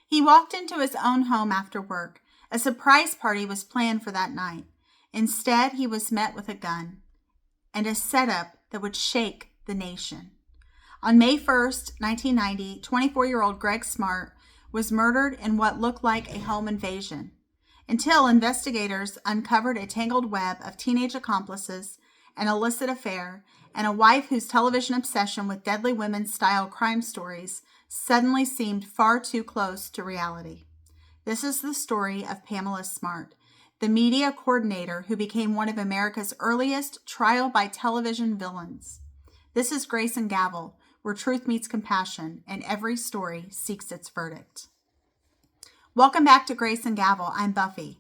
He walked into his own home after work. A surprise party was planned for that night. Instead, he was met with a gun and a setup that would shake the nation. On May 1st, 1990, 24-year-old Greg Smart was murdered in what looked like a home invasion, until investigators uncovered a tangled web of teenage accomplices, an illicit affair, and a wife whose television obsession with deadly women-style crime stories suddenly seemed far too close to reality. This is the story of Pamela Smart, the media coordinator who became one of America's earliest trial-by-television villains. This is Grace Gavel, where truth meets compassion, and every story seeks its verdict. Welcome back to Grace Gavel. I'm Buffy,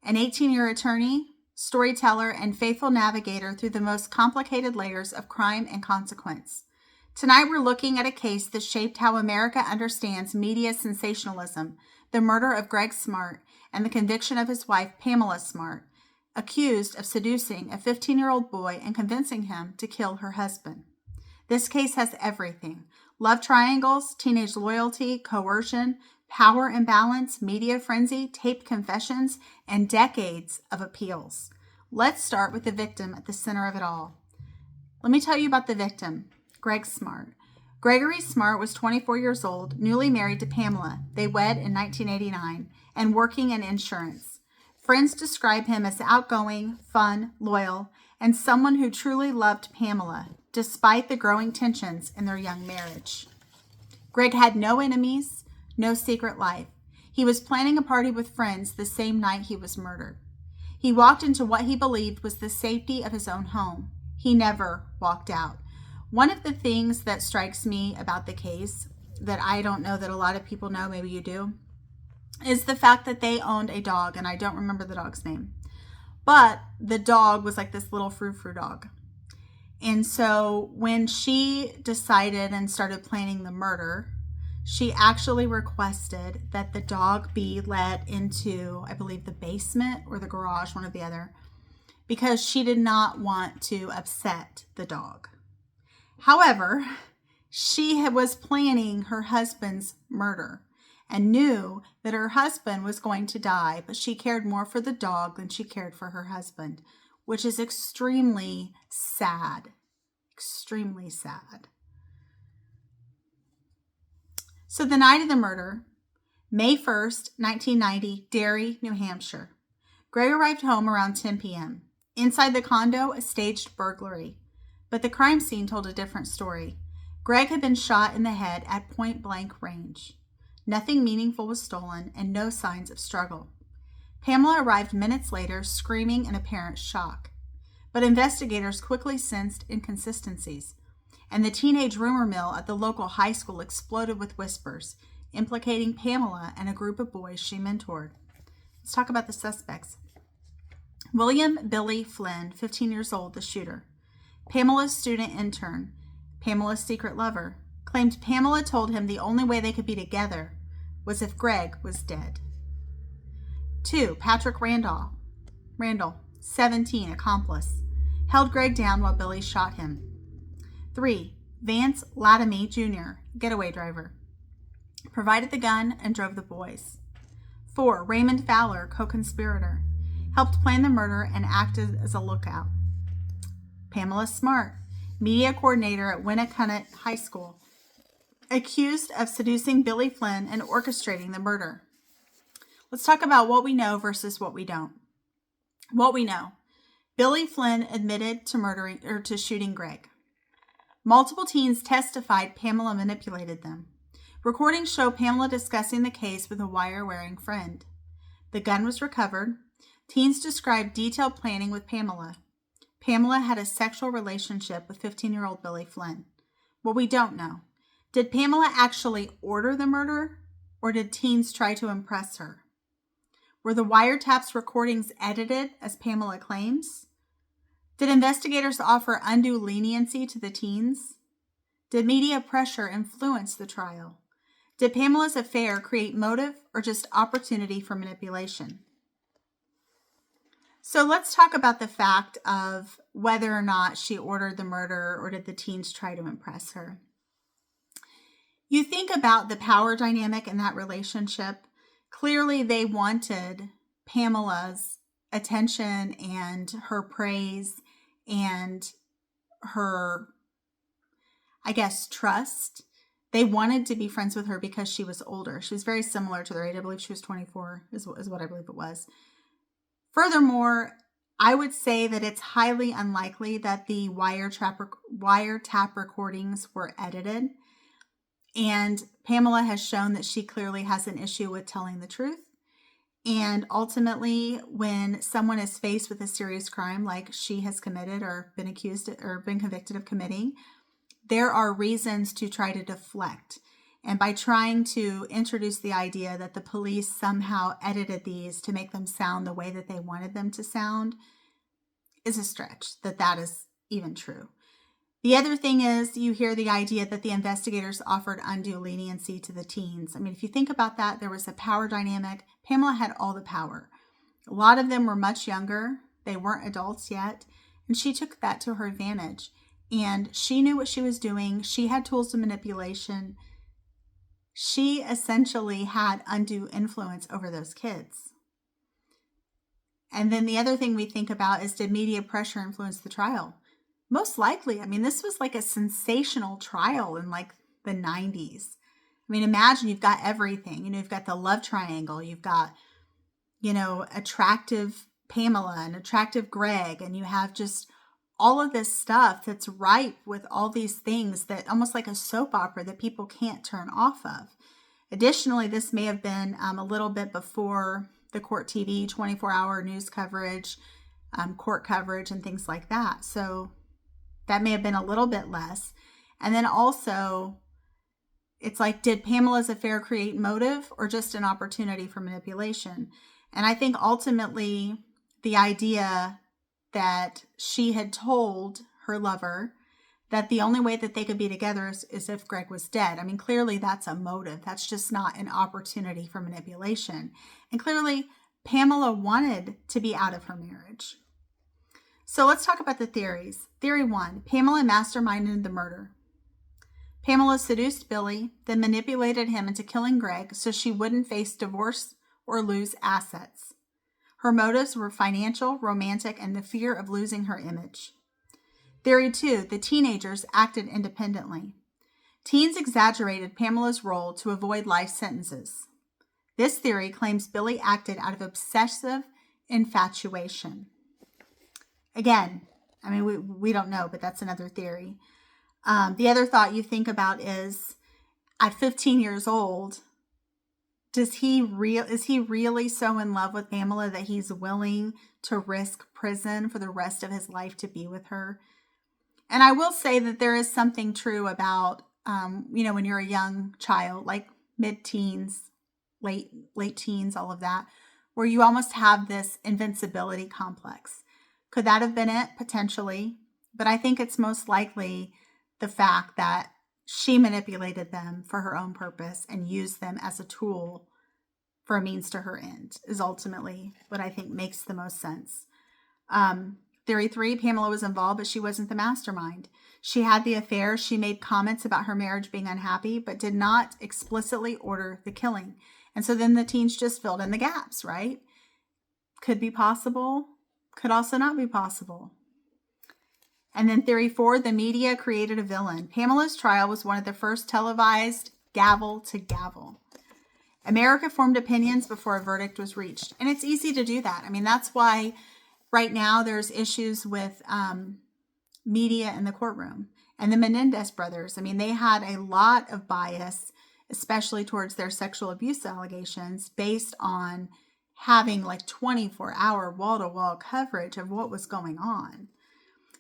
an 18-year attorney, storyteller, and faithful navigator through the most complicated layers of crime and consequence. Tonight we're looking at a case that shaped how America understands media sensationalism, the murder of Greg Smart, and the conviction of his wife, Pamela Smart, accused of seducing a 15-year-old boy and convincing him to kill her husband. This case has everything: love triangles, teenage loyalty, coercion, power imbalance, media frenzy, taped confessions, and decades of appeals. Let's start with the victim at the center of it all. Let me tell you about the victim, Greg Smart. Gregory Smart was 24 years old, newly married to Pamela. They wed in 1989 and working in insurance. Friends describe him as outgoing, fun, loyal, and someone who truly loved Pamela, despite the growing tensions in their young marriage. Greg had no enemies, no secret life. He was planning a party with friends the same night he was murdered. He walked into what he believed was the safety of his own home. He never walked out. One of the things that strikes me about the case, that I don't know that a lot of people know, maybe you do, is the fact that they owned a dog, and I don't remember the dog's name. But the dog was like this little frou-frou dog. And so when she decided and started planning the murder, she actually requested that the dog be let into, I believe, the basement or the garage, one or the other, because she did not want to upset the dog. However, she was planning her husband's murder and knew that her husband was going to die, but she cared more for the dog than she cared for her husband, which is extremely sad. Extremely sad. So the night of the murder, May 1st, 1990, Derry, New Hampshire. Greg arrived home around 10 p.m. Inside the condo, a staged burglary. But the crime scene told a different story. Greg had been shot in the head at point-blank range. Nothing meaningful was stolen and no signs of struggle. Pamela arrived minutes later, screaming in apparent shock. But investigators quickly sensed inconsistencies, and the teenage rumor mill at the local high school exploded with whispers, implicating Pamela and a group of boys she mentored. Let's talk about the suspects. William Billy Flynn, 15 years old, the shooter. Pamela's student intern, Pamela's secret lover, claimed Pamela told him the only way they could be together was if Greg was dead. 2. Patrick Randall, 17, accomplice, held Greg down while Billy shot him. 3. Vance Latomy Jr., getaway driver, provided the gun and drove the boys. 4. Raymond Fowler, co-conspirator, helped plan the murder and acted as a lookout. Pamela Smart, media coordinator at Winnacunnet High School, accused of seducing Billy Flynn and orchestrating the murder. Let's talk about what we know versus what we don't. What we know. Billy Flynn admitted to shooting Greg. Multiple teens testified Pamela manipulated them. Recordings show Pamela discussing the case with a wire-wearing friend. The gun was recovered. Teens described detailed planning with Pamela. Pamela had a sexual relationship with 15-year-old Billy Flynn. What we don't know. Did Pamela actually order the murder, or did teens try to impress her? Were the wiretaps recordings edited, as Pamela claims? Did investigators offer undue leniency to the teens? Did media pressure influence the trial? Did Pamela's affair create motive or just opportunity for manipulation? So let's talk about the fact of whether or not she ordered the murder or did the teens try to impress her. You think about the power dynamic in that relationship. Clearly, they wanted Pamela's attention and her praise and her, I guess, trust. They wanted to be friends with her because she was older. She was very similar to their age. I believe she was 24 is what I believe it was. Furthermore, I would say that it's highly unlikely that the wiretap recordings were edited. And Pamela has shown that she clearly has an issue with telling the truth. And ultimately, when someone is faced with a serious crime like she has committed or been accused or been convicted of committing, there are reasons to try to deflect. And by trying to introduce the idea that the police somehow edited these to make them sound the way that they wanted them to sound is a stretch, that is even true. The other thing is you hear the idea that the investigators offered undue leniency to the teens. I mean, if you think about that, there was a power dynamic. Pamela had all the power. A lot of them were much younger. They weren't adults yet. And she took that to her advantage. And she knew what she was doing. She had tools of manipulation. She essentially had undue influence over those kids. And then the other thing we think about is, did media pressure influence the trial? Most likely. I mean, this was like a sensational trial in like the 90s. I mean, imagine you've got everything. You've got the love triangle. You've got, attractive Pamela and attractive Greg. And you have just all of this stuff that's ripe with all these things that almost like a soap opera that people can't turn off of. Additionally, this may have been a little bit before the court TV, 24-hour news coverage, court coverage, and things like that. So that may have been a little bit less. And then also, it's like, did Pamela's affair create motive or just an opportunity for manipulation? And I think ultimately the idea that she had told her lover that the only way that they could be together is if Greg was dead. I mean, clearly that's a motive. That's just not an opportunity for manipulation. And clearly Pamela wanted to be out of her marriage. So let's talk about the theories. Theory 1, Pamela masterminded the murder. Pamela seduced Billy, then manipulated him into killing Greg so she wouldn't face divorce or lose assets. Her motives were financial, romantic, and the fear of losing her image. Theory 2, the teenagers acted independently. Teens exaggerated Pamela's role to avoid life sentences. This theory claims Billy acted out of obsessive infatuation. Again, I mean, we don't know, but that's another theory. The other thought you think about is, at 15 years old, is he really so in love with Pamela that he's willing to risk prison for the rest of his life to be with her? And I will say that there is something true about, when you're a young child, like mid-teens, late teens, all of that, where you almost have this invincibility complex. Could that have been it? Potentially. But I think it's most likely the fact that she manipulated them for her own purpose and used them as a tool for a means to her end is ultimately what I think makes the most sense. Theory 3, Pamela was involved, but she wasn't the mastermind. She had the affair. She made comments about her marriage being unhappy, but did not explicitly order the killing. And so then the teens just filled in the gaps, right? Could be possible. Could also not be possible. And then theory 4, the media created a villain. Pamela's trial was one of the first televised gavel to gavel. America formed opinions before a verdict was reached. And it's easy to do that. I mean, that's why right now there's issues with media in the courtroom. And the Menendez brothers, I mean, they had a lot of bias, especially towards their sexual abuse allegations, based on having like 24-hour wall-to-wall coverage of what was going on.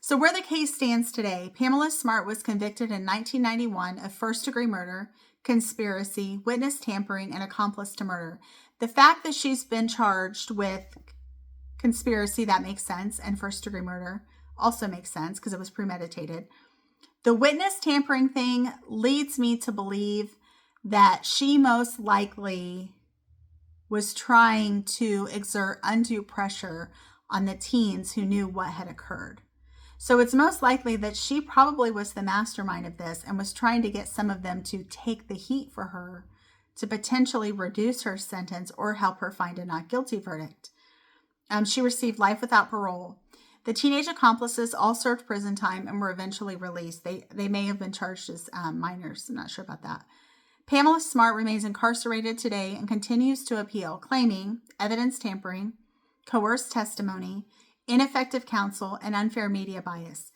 So where the case stands today, Pamela Smart was convicted in 1991 of first-degree murder, conspiracy, witness tampering, and accomplice to murder. The fact that she's been charged with conspiracy, that makes sense, and first-degree murder also makes sense because it was premeditated. The witness tampering thing leads me to believe that she most likely was trying to exert undue pressure on the teens who knew what had occurred. So it's most likely that she probably was the mastermind of this and was trying to get some of them to take the heat for her to potentially reduce her sentence or help her find a not guilty verdict. She received life without parole. The teenage accomplices all served prison time and were eventually released. They may have been charged as minors. I'm not sure about that. Pamela Smart remains incarcerated today and continues to appeal, claiming evidence tampering, coerced testimony, ineffective counsel, and unfair media bias.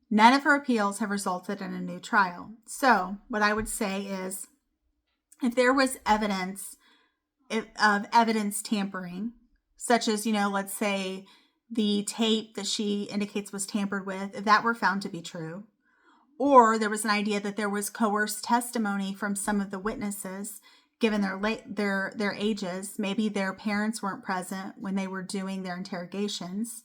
None of her appeals have resulted in a new trial. So what I would say is, if there was evidence of evidence tampering, such as, let's say the tape that she indicates was tampered with, if that were found to be true, or there was an idea that there was coerced testimony from some of the witnesses, given their ages, maybe their parents weren't present when they were doing their interrogations,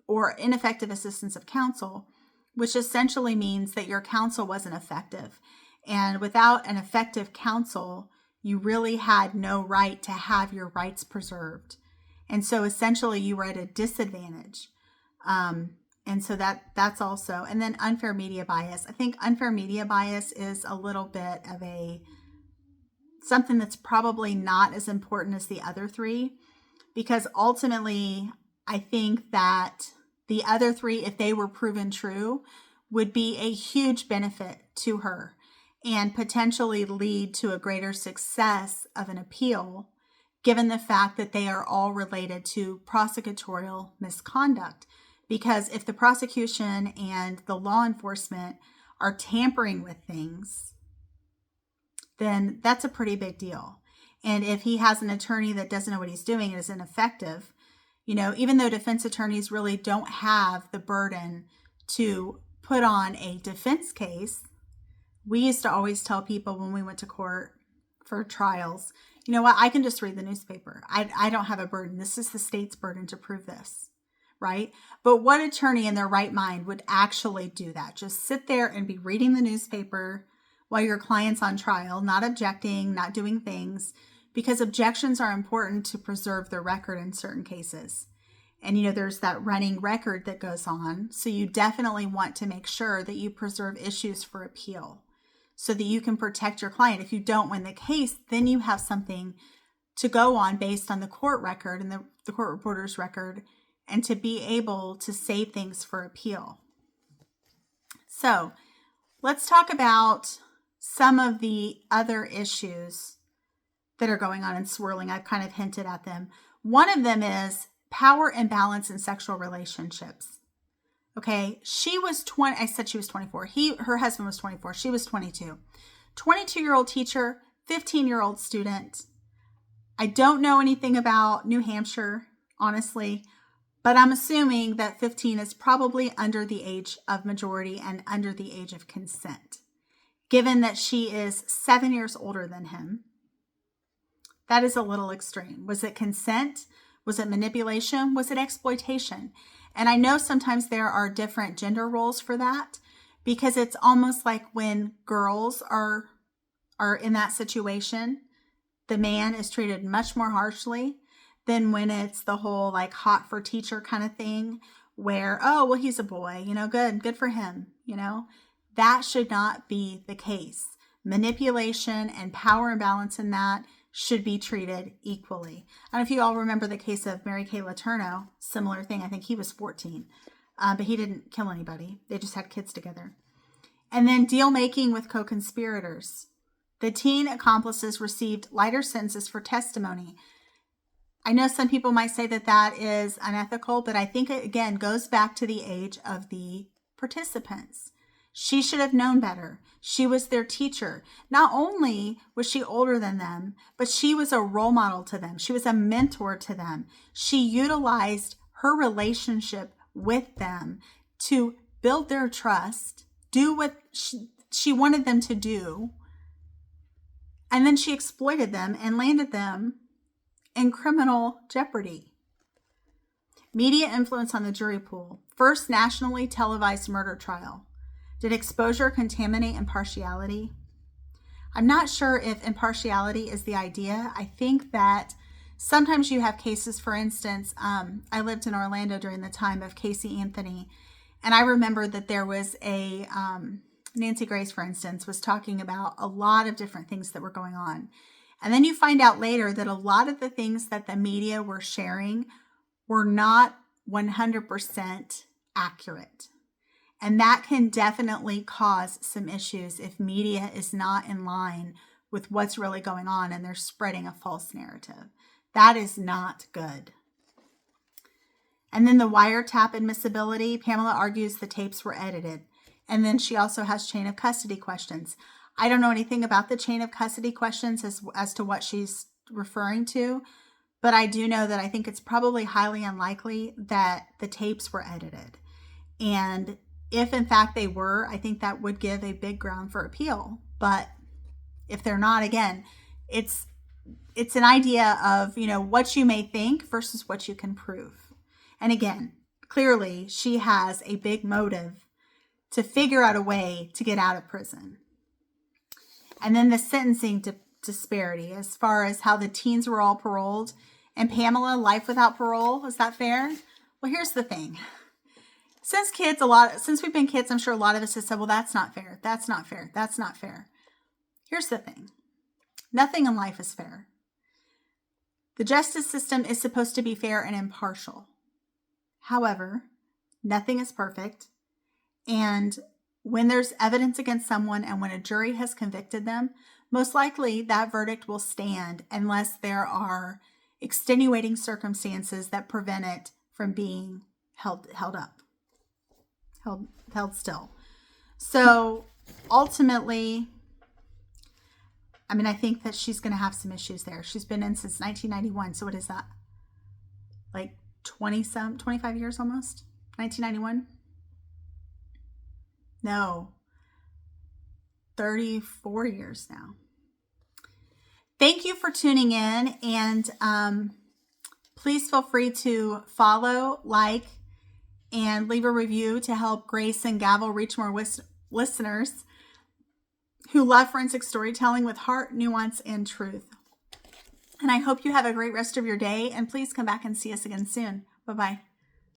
or ineffective assistance of counsel, which essentially means that your counsel wasn't effective. And without an effective counsel, you really had no right to have your rights preserved. And so essentially you were at a disadvantage. And so that's also, and then unfair media bias. I think unfair media bias is a little bit of something that's probably not as important as the other three, because ultimately I think that the other three, if they were proven true, would be a huge benefit to her and potentially lead to a greater success of an appeal, given the fact that they are all related to prosecutorial misconduct. Because if the prosecution and the law enforcement are tampering with things, then that's a pretty big deal. And if he has an attorney that doesn't know what he's doing and is ineffective, even though defense attorneys really don't have the burden to put on a defense case, we used to always tell people when we went to court for trials, you know what, I can just read the newspaper. I don't have a burden. This is the state's burden to prove this, right? But what attorney in their right mind would actually do that? Just sit there and be reading the newspaper while your client's on trial, not objecting, not doing things, because objections are important to preserve the record in certain cases. And, there's that running record that goes on. So you definitely want to make sure that you preserve issues for appeal so that you can protect your client. If you don't win the case, then you have something to go on based on the court record and the court reporter's record, and to be able to save things for appeal. So let's talk about some of the other issues that are going on and swirling. I've kind of hinted at them. One of them is power imbalance in sexual relationships. Okay, she was 20. I said she was 24. Her husband was 24. She was 22. 22-year-old teacher, 15-year-old student. I don't know anything about New Hampshire, honestly, but I'm assuming that 15 is probably under the age of majority and under the age of consent, given that she is 7 years older than him. That is a little extreme. Was it consent? Was it manipulation? Was it exploitation? And I know sometimes there are different gender roles for that, because it's almost like when girls are in that situation, the man is treated much more harshly than when it's the whole like hot for teacher kind of thing where, oh, well, he's a boy, good for him. That should not be the case. Manipulation and power imbalance in that should be treated equally. I don't know if you all remember the case of Mary Kay Letourneau, similar thing. I think he was 14, but he didn't kill anybody. They just had kids together. And then deal making with co-conspirators. The teen accomplices received lighter sentences for testimony. I know some people might say that is unethical, but I think it again goes back to the age of the participants. She should have known better. She was their teacher. Not only was she older than them, but she was a role model to them. She was a mentor to them. She utilized her relationship with them to build their trust, do what she wanted them to do, and then she exploited them and landed them in criminal jeopardy. Media influence on the jury pool. First nationally televised murder trial. Did exposure contaminate impartiality? I'm not sure if impartiality is the idea. I think that sometimes you have cases, for instance, I lived in Orlando during the time of Casey Anthony, and I remember that there was a, Nancy Grace, for instance, was talking about a lot of different things that were going on. And then you find out later that a lot of the things that the media were sharing were not 100% accurate. And that can definitely cause some issues if media is not in line with what's really going on and they're spreading a false narrative. That is not good. And then the wiretap admissibility, Pamela argues the tapes were edited. And then she also has chain of custody questions. I don't know anything about the chain of custody questions as to what she's referring to, but I do know that I think it's probably highly unlikely that the tapes were edited. And if in fact they were, I think that would give a big ground for appeal. But if they're not, again, it's an idea of, what you may think versus what you can prove. And again, clearly she has a big motive to figure out a way to get out of prison. And then the sentencing disparity as far as how the teens were all paroled and Pamela, life without parole. Is that fair? Well, here's the thing. Since we've been kids, I'm sure a lot of us have said, well, that's not fair. That's not fair. That's not fair. Here's the thing. Nothing in life is fair. The justice system is supposed to be fair and impartial. However, nothing is perfect. And when there's evidence against someone and when a jury has convicted them, most likely that verdict will stand unless there are extenuating circumstances that prevent it from being held still. So ultimately, I think that she's going to have some issues there. She's been in since 1991. So what is that? Like 25 years almost? 1991? No, 34 years now. Thank you for tuning in, and please feel free to follow, like, and leave a review to help Grace and Gavel reach more listeners who love forensic storytelling with heart, nuance, and truth. And I hope you have a great rest of your day, and please come back and see us again soon. Bye-bye.